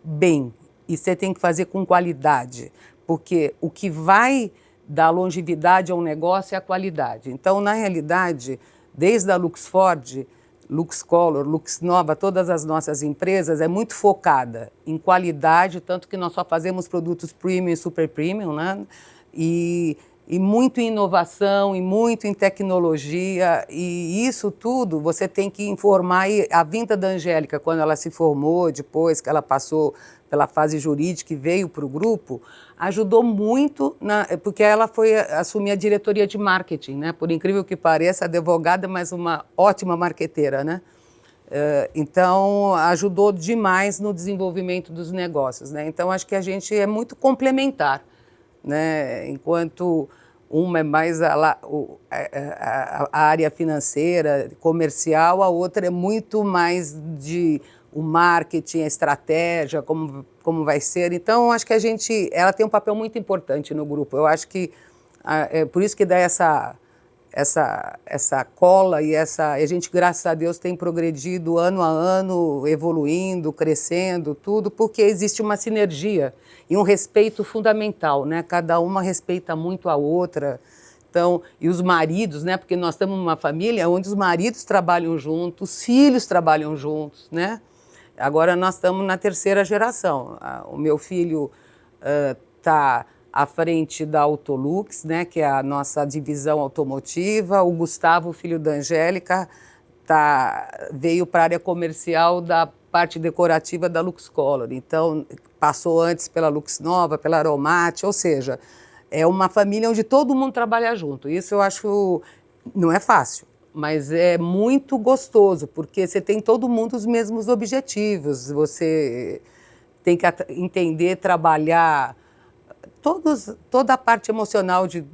bem. E você tem que fazer com qualidade. Porque o que vai dar longevidade a um negócio é a qualidade. Então, na realidade, desde a LuxFord, LuxColor, LuxNova, todas as nossas empresas, é muito focada em qualidade, tanto que nós só fazemos produtos premium e super premium, né? E muito em inovação, e muito em tecnologia, e isso tudo você tem que informar. E a vinda da Angélica, quando ela se formou, depois que ela passou pela fase jurídica e veio para o grupo, ajudou muito, porque ela foi assumir a diretoria de marketing, né? Por incrível que pareça, advogada, mas uma ótima marqueteira, né? Então, ajudou demais no desenvolvimento dos negócios, né? Então, acho que a gente é muito complementar, né? Enquanto uma é mais a área financeira, comercial, a outra é muito mais o marketing, a estratégia, como vai ser. Então, acho que ela tem um papel muito importante no grupo. Eu acho que é por isso que dá essa cola e a gente, graças a Deus, tem progredido ano a ano, evoluindo, crescendo, tudo, porque existe uma sinergia e um respeito fundamental, né? Cada uma respeita muito a outra. Então, e os maridos, né? Porque nós estamos numa família onde os maridos trabalham juntos, os filhos trabalham juntos, né? Agora nós estamos na 3ª geração. O meu filho está à frente da Autolux, né, que é a nossa divisão automotiva. O Gustavo, filho da Angélica, veio para a área comercial da parte decorativa da LuxColor. Então, passou antes pela LuxNova, pela Aromate, ou seja, é uma família onde todo mundo trabalha junto. Isso eu acho não é fácil, mas é muito gostoso, porque você tem todo mundo os mesmos objetivos, você tem que entender, trabalhar toda a parte emocional de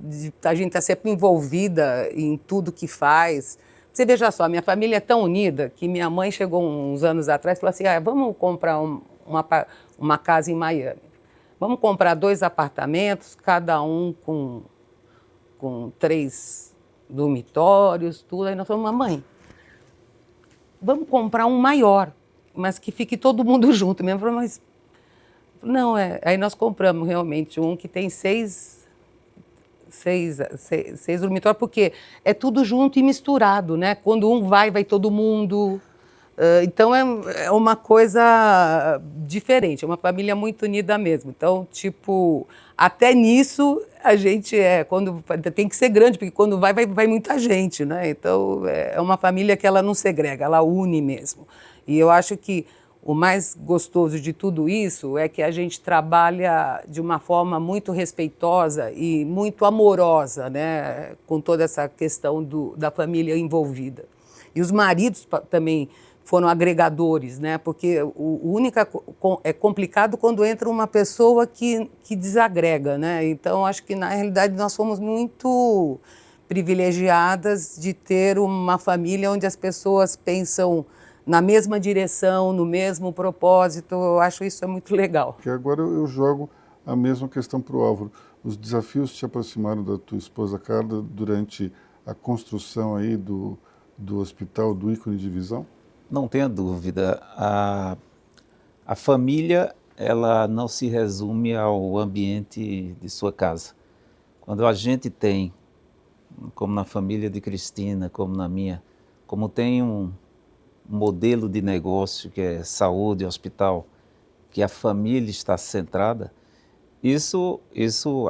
a gente estar sempre envolvida em tudo que faz, Você veja só, minha família é tão unida que minha mãe chegou uns anos atrás e falou assim, vamos comprar uma casa em Miami. Vamos comprar 2 apartamentos, cada um com 3 dormitórios, tudo. Aí nós falamos, mamãe, vamos comprar um maior, mas que fique todo mundo junto mesmo. Eu falei, mas não, Aí nós compramos realmente um que tem 6 dormitórios, porque é tudo junto e misturado, né? Quando um vai todo mundo. Então é uma coisa diferente, é uma família muito unida mesmo. Então, tipo, até nisso a gente quando tem que ser grande, porque quando vai muita gente, né? Então é uma família que ela não segrega, ela une mesmo. E eu acho que o mais gostoso de tudo isso é que a gente trabalha de uma forma muito respeitosa e muito amorosa, né? Com toda essa questão da família envolvida. E os maridos também foram agregadores, né? Porque é complicado quando entra uma pessoa que desagrega, né? Então, acho que, na realidade, nós fomos muito privilegiadas de ter uma família onde as pessoas pensam na mesma direção, no mesmo propósito. Eu acho isso muito legal.
Que agora eu jogo a mesma questão para o Álvaro. Os desafios te aproximaram da tua esposa Carla durante a construção aí do hospital, do ícone de visão?
Não tenha dúvida. A família, ela não se resume ao ambiente de sua casa. Quando a gente tem, como na família de Cristina, como na minha, como tem um modelo de negócio que é saúde, hospital, que a família está centrada, isso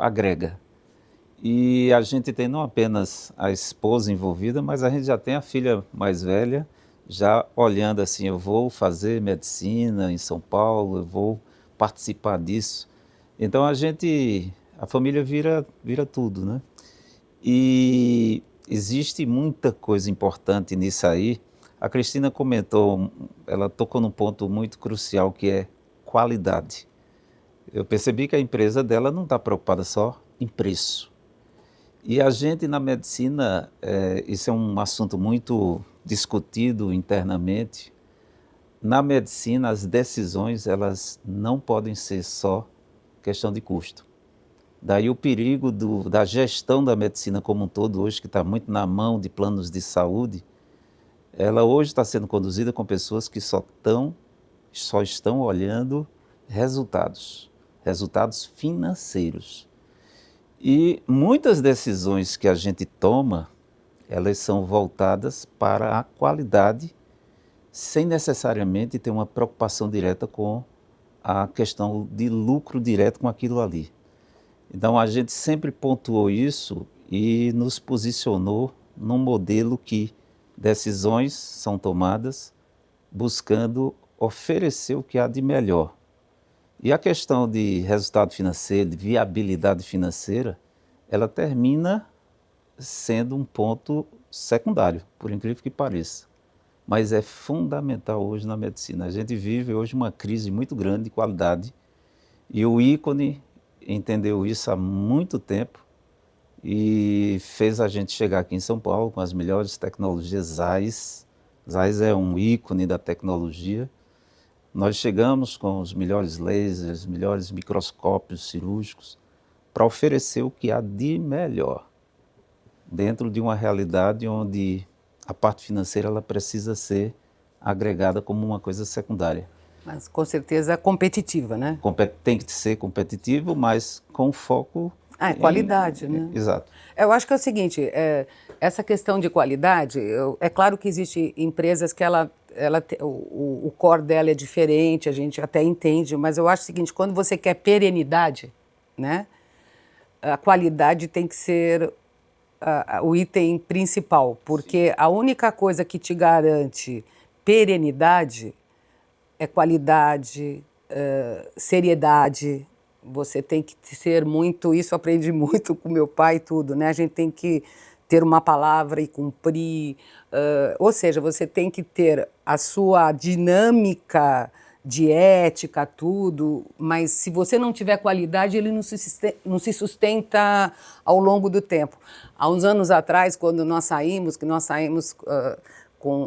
agrega. E a gente tem não apenas a esposa envolvida, mas a gente já tem a filha mais velha, já olhando assim, eu vou fazer medicina em São Paulo, eu vou participar disso. Então a família vira tudo, né? E existe muita coisa importante nisso aí. A Cristina comentou, ela tocou num ponto muito crucial que é qualidade. Eu percebi que a empresa dela não está preocupada só em preço. E a gente na medicina, isso é um assunto muito discutido internamente. Na medicina, as decisões elas não podem ser só questão de custo. Daí o perigo da gestão da medicina como um todo, hoje que está muito na mão de planos de saúde, ela hoje está sendo conduzida com pessoas que só estão olhando resultados financeiros. E muitas decisões que a gente toma, elas são voltadas para a qualidade, sem necessariamente ter uma preocupação direta com a questão de lucro direto com aquilo ali. Então a gente sempre pontuou isso e nos posicionou num modelo que decisões são tomadas buscando oferecer o que há de melhor. E a questão de resultado financeiro, de viabilidade financeira, ela termina sendo um ponto secundário, por incrível que pareça. Mas é fundamental hoje na medicina. A gente vive hoje uma crise muito grande de qualidade e o ícone entendeu isso há muito tempo e fez a gente chegar aqui em São Paulo com as melhores tecnologias ZAIS. ZAIS é um ícone da tecnologia. Nós chegamos com os melhores lasers, melhores microscópios cirúrgicos para oferecer o que há de melhor dentro de uma realidade onde a parte financeira ela precisa ser agregada como uma coisa secundária.
Mas com certeza competitiva, né?
Tem que ser competitivo, mas com foco
qualidade, né?
Exato.
Eu acho que é o seguinte, essa questão de qualidade, é claro que existem empresas que o core dela é diferente, a gente até entende, mas eu acho o seguinte, quando você quer perenidade, né, a qualidade tem que ser o item principal, porque a única coisa que te garante perenidade é qualidade, seriedade. Você tem que ser muito, isso eu aprendi muito com meu pai e tudo, né? A gente tem que ter uma palavra e cumprir, ou seja, você tem que ter a sua dinâmica de ética, tudo, mas se você não tiver qualidade, ele não se sustenta ao longo do tempo. Há uns anos atrás, quando nós saímos,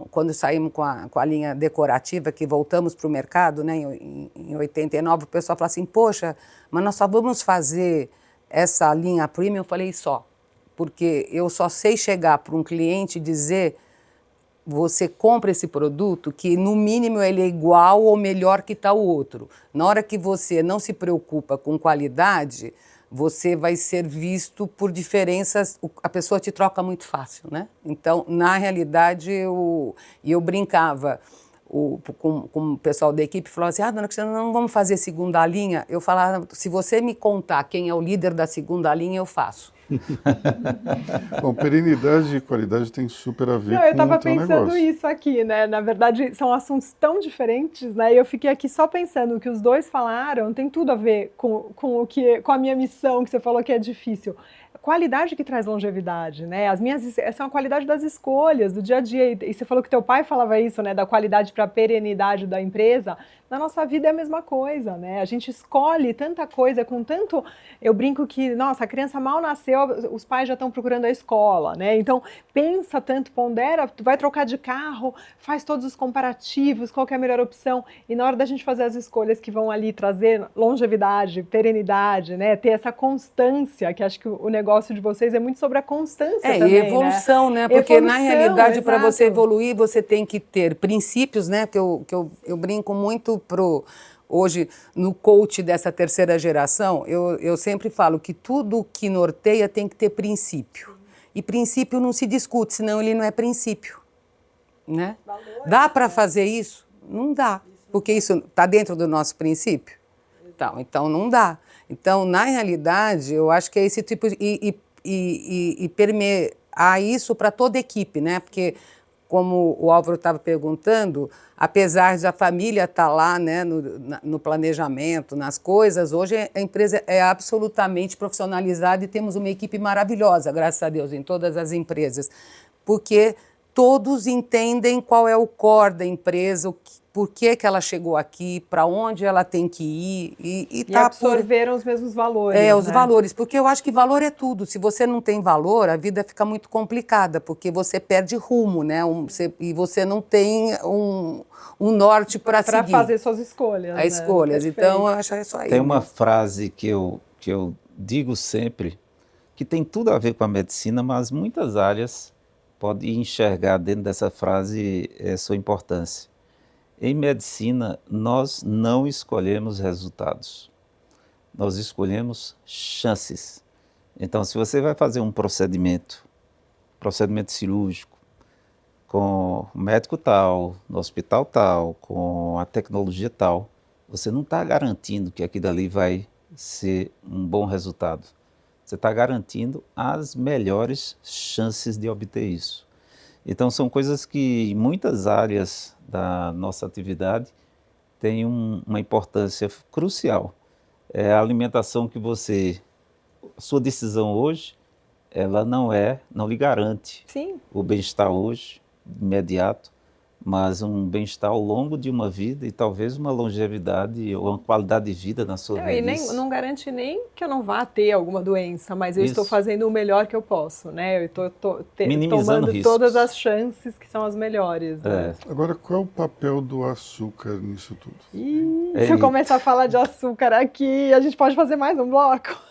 quando saímos com a linha decorativa, que voltamos para o mercado, né, em 89, o pessoal falou assim, poxa, mas nós só vamos fazer essa linha premium. Eu falei, só, porque eu só sei chegar para um cliente e dizer, você compra esse produto que no mínimo ele é igual ou melhor que tal outro. Na hora que você não se preocupa com qualidade, você vai ser visto por diferenças, a pessoa te troca muito fácil, né? Então, na realidade, eu brincava com o pessoal da equipe, falava assim, dona Cristina, não vamos fazer segunda linha? Eu falava, se você me contar quem é o líder da segunda linha, eu faço.
Bom, perenidade e qualidade tem super a ver
Não,
com
eu estava
o teu
pensando
negócio.
isso aqui, né? Na verdade, são assuntos tão diferentes, né? E eu fiquei aqui só pensando, o que os dois falaram tem tudo a ver com a minha missão, que você falou que é difícil. Qualidade que traz longevidade, né? Essa é uma qualidade das escolhas, do dia a dia. E você falou que teu pai falava isso, né? Da qualidade para a perenidade da empresa. Na nossa vida é a mesma coisa, né? A gente escolhe tanta coisa com tanto... Eu brinco que, nossa, a criança mal nasceu, os pais já estão procurando a escola, né? Então, pensa tanto, pondera, tu vai trocar de carro, faz todos os comparativos, qual que é a melhor opção. E na hora da gente fazer as escolhas que vão ali trazer longevidade, perenidade, né? Ter essa constância, que acho que o negócio de vocês é muito sobre a constância também,
e evolução, né? Porque
evolução,
na realidade, para você
exato.
evoluir, você tem que ter princípios, né? Que eu brinco muito hoje no coach dessa terceira geração, eu sempre falo que tudo que norteia tem que ter princípio. E princípio não se discute, senão ele não é princípio, né? Dá para fazer isso? Não dá, porque isso está dentro do nosso princípio. Então não dá. Então, na realidade, eu acho que é esse tipo e permear isso para toda a equipe, né? Porque, como o Álvaro estava perguntando, apesar de a família estar lá, né, no planejamento, nas coisas, hoje a empresa é absolutamente profissionalizada e temos uma equipe maravilhosa, graças a Deus, em todas as empresas, porque todos entendem qual é o core da empresa, por que ela chegou aqui, para onde ela tem que ir. E
absorveram os mesmos valores.
Os valores, porque eu acho que valor é tudo. Se você não tem valor, a vida fica muito complicada, porque você perde rumo, né? E você não tem um norte para seguir.
Para fazer suas escolhas.
Escolhas.
Perfeito.
Então, eu acho isso aí.
Tem uma frase que eu digo sempre, que tem tudo a ver com a medicina, mas muitas áreas podem enxergar dentro dessa frase sua importância. Em medicina, nós não escolhemos resultados, nós escolhemos chances. Então, se você vai fazer um procedimento cirúrgico, com o médico tal, no hospital tal, com a tecnologia tal, você não está garantindo que aquilo ali vai ser um bom resultado. Você está garantindo as melhores chances de obter isso. Então, são coisas que em muitas áreas da nossa atividade têm uma importância crucial. A alimentação que sua decisão hoje, ela não lhe garante o bem-estar hoje, imediato, mas um bem-estar ao longo de uma vida e talvez uma longevidade ou uma qualidade de vida na sua velhice.
E não garante nem que eu não vá ter alguma doença, mas eu estou fazendo o melhor que eu posso, né? Eu estou tomando
riscos.
Todas as chances que são as melhores. Né?
Agora, qual é o papel do açúcar nisso tudo?
Se eu começar a falar de açúcar aqui, a gente pode fazer mais um bloco?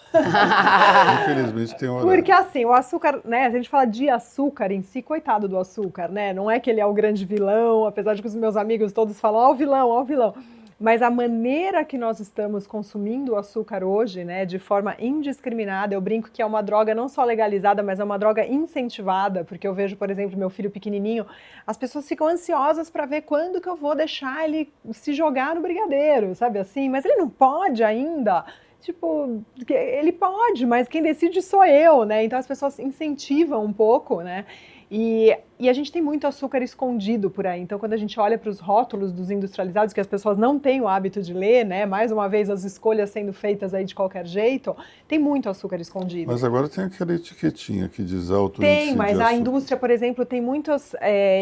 Infelizmente tem horário.
Porque assim, o açúcar, né, a gente fala de açúcar em si, coitado do açúcar, né, não é que ele é o grande vilão, apesar de que os meus amigos todos falam, ó o vilão, mas a maneira que nós estamos consumindo o açúcar hoje, né, de forma indiscriminada, eu brinco que é uma droga não só legalizada, mas é uma droga incentivada, porque eu vejo, por exemplo, meu filho pequenininho, as pessoas ficam ansiosas para ver quando que eu vou deixar ele se jogar no brigadeiro, sabe assim, mas ele não pode ainda. Tipo, ele pode, mas quem decide sou eu, né? Então as pessoas incentivam um pouco, né? E E a gente tem muito açúcar escondido por aí. Então, quando a gente olha para os rótulos dos industrializados, que as pessoas não têm o hábito de ler, né? Mais uma vez, as escolhas sendo feitas aí de qualquer jeito, tem muito açúcar escondido.
Mas agora tem aquela etiquetinha que diz alto
Tem,
índice
mas
de
a
açúcar.
indústria, por exemplo, tem muitos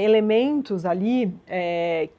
elementos ali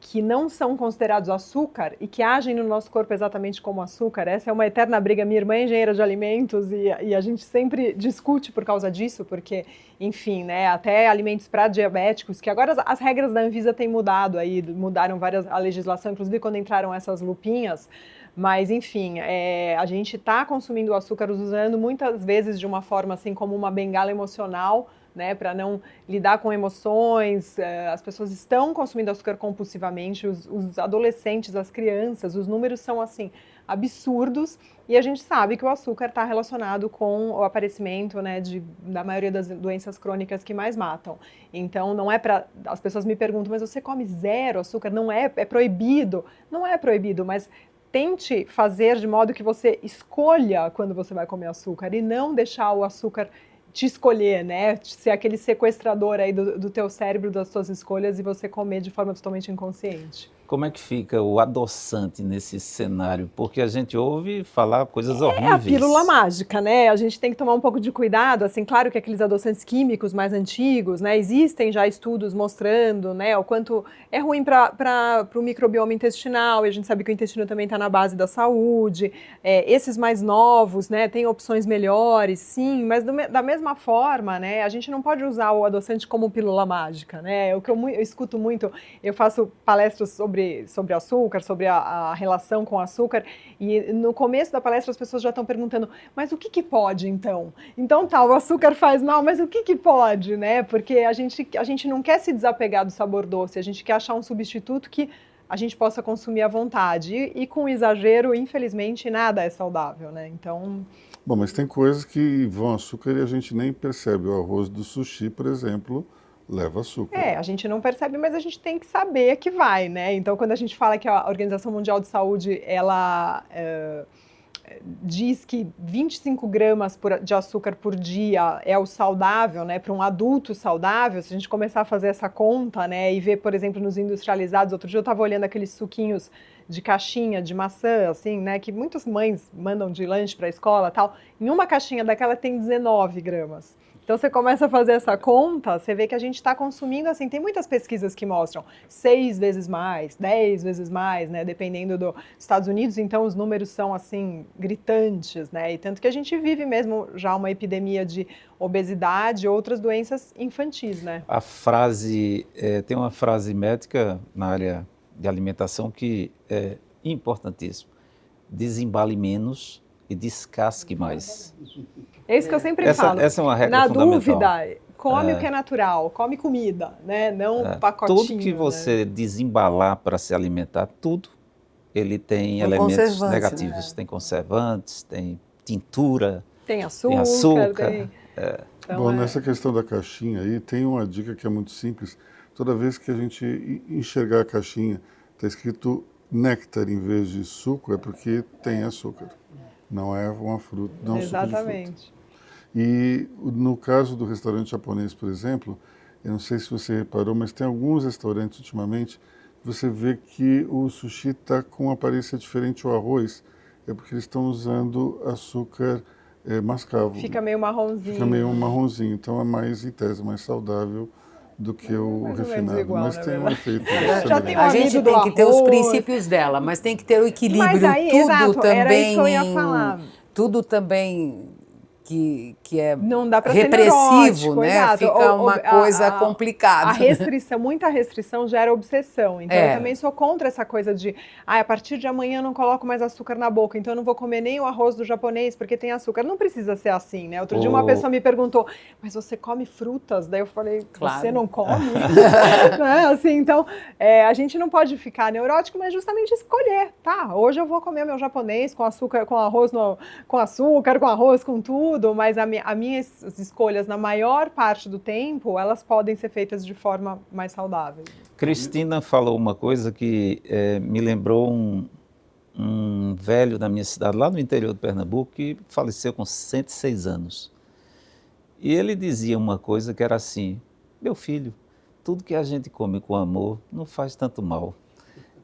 que não são considerados açúcar e que agem no nosso corpo exatamente como açúcar. Essa é uma eterna briga. Minha irmã é engenheira de alimentos e a gente sempre discute por causa disso, porque, enfim, né, até alimentos para diabéticos, que agora as regras da Anvisa têm mudado aí, mudaram a legislação, inclusive quando entraram essas lupinhas. Mas, enfim, a gente está consumindo o açúcar usando muitas vezes de uma forma assim como uma bengala emocional, né, para não lidar com emoções. As pessoas estão consumindo açúcar compulsivamente, os adolescentes, as crianças, os números são assim absurdos, e a gente sabe que o açúcar está relacionado com o aparecimento, né, da maioria das doenças crônicas que mais matam. Então, não é para... As pessoas me perguntam, mas você come zero açúcar? Não é proibido? Não é proibido, mas tente fazer de modo que você escolha quando você vai comer açúcar e não deixar o açúcar te escolher, né? Ser aquele sequestrador aí do teu cérebro, das suas escolhas, e você comer de forma totalmente inconsciente.
Como é que fica o adoçante nesse cenário? Porque a gente ouve falar coisas horríveis.
É a pílula mágica, né? A gente tem que tomar um pouco de cuidado, assim, claro que aqueles adoçantes químicos mais antigos, né? Existem já estudos mostrando, né, o quanto é ruim para o microbioma intestinal, e a gente sabe que o intestino também está na base da saúde. Esses mais novos, né, tem opções melhores, sim, mas da mesma forma, né, a gente não pode usar o adoçante como pílula mágica, né? O que eu escuto muito, eu faço palestras sobre açúcar, sobre a relação com o açúcar, e no começo da palestra as pessoas já estão perguntando, mas o que pode então? Então tá, o açúcar faz mal, mas o que pode, né? Porque a gente não quer se desapegar do sabor doce, a gente quer achar um substituto que a gente possa consumir à vontade, e com exagero, infelizmente, nada é saudável, né? Então...
Bom, mas tem coisas que vão açúcar e a gente nem percebe. O arroz do sushi, por exemplo, leva açúcar.
A gente não percebe, mas a gente tem que saber que vai, né? Então, quando a gente fala que a Organização Mundial de Saúde, ela diz que 25 gramas de açúcar por dia é o saudável, né? Para um adulto saudável, se a gente começar a fazer essa conta, né? E ver, por exemplo, nos industrializados, outro dia eu estava olhando aqueles suquinhos de caixinha de maçã, assim, né? Que muitas mães mandam de lanche para a escola e tal. Em uma caixinha daquela tem 19 gramas. Então, você começa a fazer essa conta, você vê que a gente está consumindo, assim, tem muitas pesquisas que mostram 6 vezes mais, 10 vezes mais, né, dependendo dos Estados Unidos, então os números são, assim, gritantes, né, e tanto que a gente vive mesmo já uma epidemia de obesidade e outras doenças infantis, né.
A frase, tem uma frase médica na área de alimentação que é importantíssima: desembale menos e descasque mais.
É isso que eu sempre falo.
Essa é uma regra
Na
fundamental.
dúvida, come o que é natural, come comida, né? Não pacotinho.
Tudo que você desembalar para se alimentar, tudo, ele tem
Um
elementos
conservante,
negativos.
né?
Tem conservantes, tem tintura,
Tem açúcar,
açúcar.
tem... Então,
Bom, nessa questão da caixinha aí, tem uma dica que é muito simples. Toda vez que a gente enxergar a caixinha, está escrito néctar em vez de suco, é porque tem açúcar. Não é uma fruta, não é um suco de fruta.
Exatamente.
E no caso do restaurante japonês, por exemplo, eu não sei se você reparou, mas tem alguns restaurantes ultimamente, você vê que o sushi está com uma aparência diferente, o arroz, é porque eles estão usando açúcar mascavo.
Fica meio marronzinho.
Fica meio marronzinho, então é mais, em tese, mais saudável do que o
mais ou menos
refinado.
igual,
Mas
né,
tem um
verdade?
efeito
Já tem
semelhante.
um
A gente
amigo
tem
do
que ter os
arroz.
princípios dela, mas tem que ter o equilíbrio.
Mas aí,
tudo
exato,
também,
era isso que eu ia falar.
Tudo também que é
Não dá para ser
repressivo,
neurótico,
né?
exato.
Fica uma coisa complicada.
A restrição, muita restrição gera obsessão. Então, eu
É.
também sou contra essa coisa de, a partir de amanhã eu não coloco mais açúcar na boca, então eu não vou comer nem o arroz do japonês porque tem açúcar. Não precisa ser assim, né? Outro dia uma pessoa me perguntou, mas você come frutas? Daí eu falei,
Claro.
você não come? Né? Assim, então, a gente não pode ficar neurótico, mas justamente escolher, tá? Hoje eu vou comer meu japonês com açúcar, com arroz, com açúcar, com arroz, com tudo, mas as minhas escolhas, na maior parte do tempo, elas podem ser feitas de forma mais saudável.
Cristina falou uma coisa que me lembrou um velho da minha cidade, lá no interior de Pernambuco, que faleceu com 106 anos. E ele dizia uma coisa que era assim: meu filho, tudo que a gente come com amor não faz tanto mal.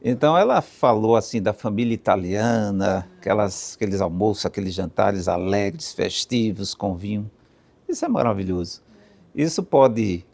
Então ela falou assim da família italiana, aqueles almoços, aqueles jantares alegres, festivos, com vinho. Isso é maravilhoso. Isso pode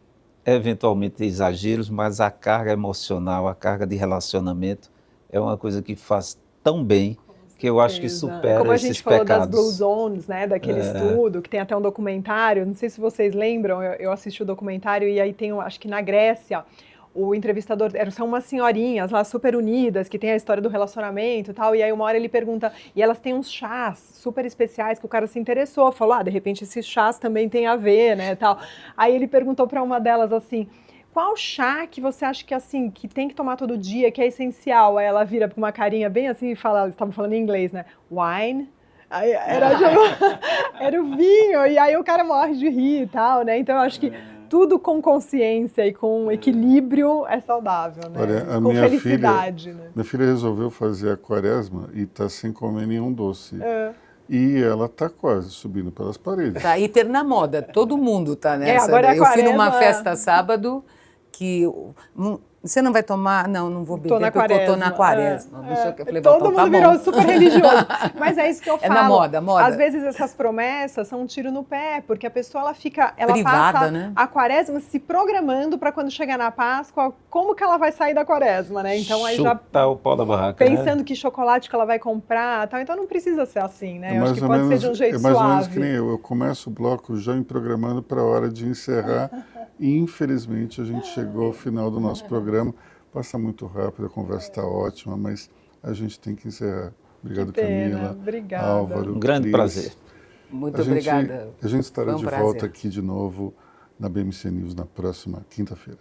eventualmente ter exageros, mas a carga emocional, a carga de relacionamento é uma coisa que faz tão bem que eu acho que supera
Como a
esses
gente falou das
pecados.
Blue Zones, né, daquele estudo, que tem até um documentário, não sei se vocês lembram, eu assisti o documentário e aí tem, acho que na Grécia, o entrevistador, são umas senhorinhas lá super unidas, que tem a história do relacionamento e tal, e aí uma hora ele pergunta, e elas têm uns chás super especiais que o cara se interessou, falou, de repente esses chás também tem a ver, né, tal. Aí ele perguntou para uma delas assim, qual chá que você acha que assim, que tem que tomar todo dia, que é essencial? Aí ela vira com uma carinha bem assim e fala, eles estavam falando em inglês, né, wine. Aí era o vinho, e aí o cara morre de rir e tal, né, então eu acho que tudo com consciência e com equilíbrio é saudável, né?
Olha, a
com
minha
felicidade, né?
Minha filha resolveu fazer a quaresma e está sem comer nenhum doce. E ela está quase subindo pelas paredes.
Tá hiper na moda, todo mundo tá nessa.
agora
Eu fui numa
quaresma-
festa sábado que você não vai tomar, não vou beber
Tô na
porque eu tô na
quaresma.
quaresma. Não sei o que. Eu falei,
Todo
então tá
mundo virou
bom.
super religioso. Mas é isso que eu
É
falo.
na moda, moda.
Às vezes essas promessas são um tiro no pé, porque a pessoa ela
Privada,
passa
né?
a quaresma se programando para quando chegar na Páscoa, como que ela vai sair da quaresma, né? Então aí já
Chutar o pau da barraca,
pensando que chocolate que ela vai comprar, tal. Então não precisa ser assim, né? Eu acho que pode ser de um jeito
é mais ou menos
suave.
que nem eu. Eu começo o bloco já me programando para a hora de encerrar. E infelizmente a gente chegou ao final do nosso programa. Passa muito rápido, a conversa está ótima, mas a gente tem que encerrar. Obrigado,
Que pena,
Camila,
obrigada.
Álvaro,
Um grande
Cris.
prazer.
Muito
A gente-
obrigada.
A gente estará
Foi um
de
prazer.
volta aqui de novo na BMC News na próxima quinta-feira.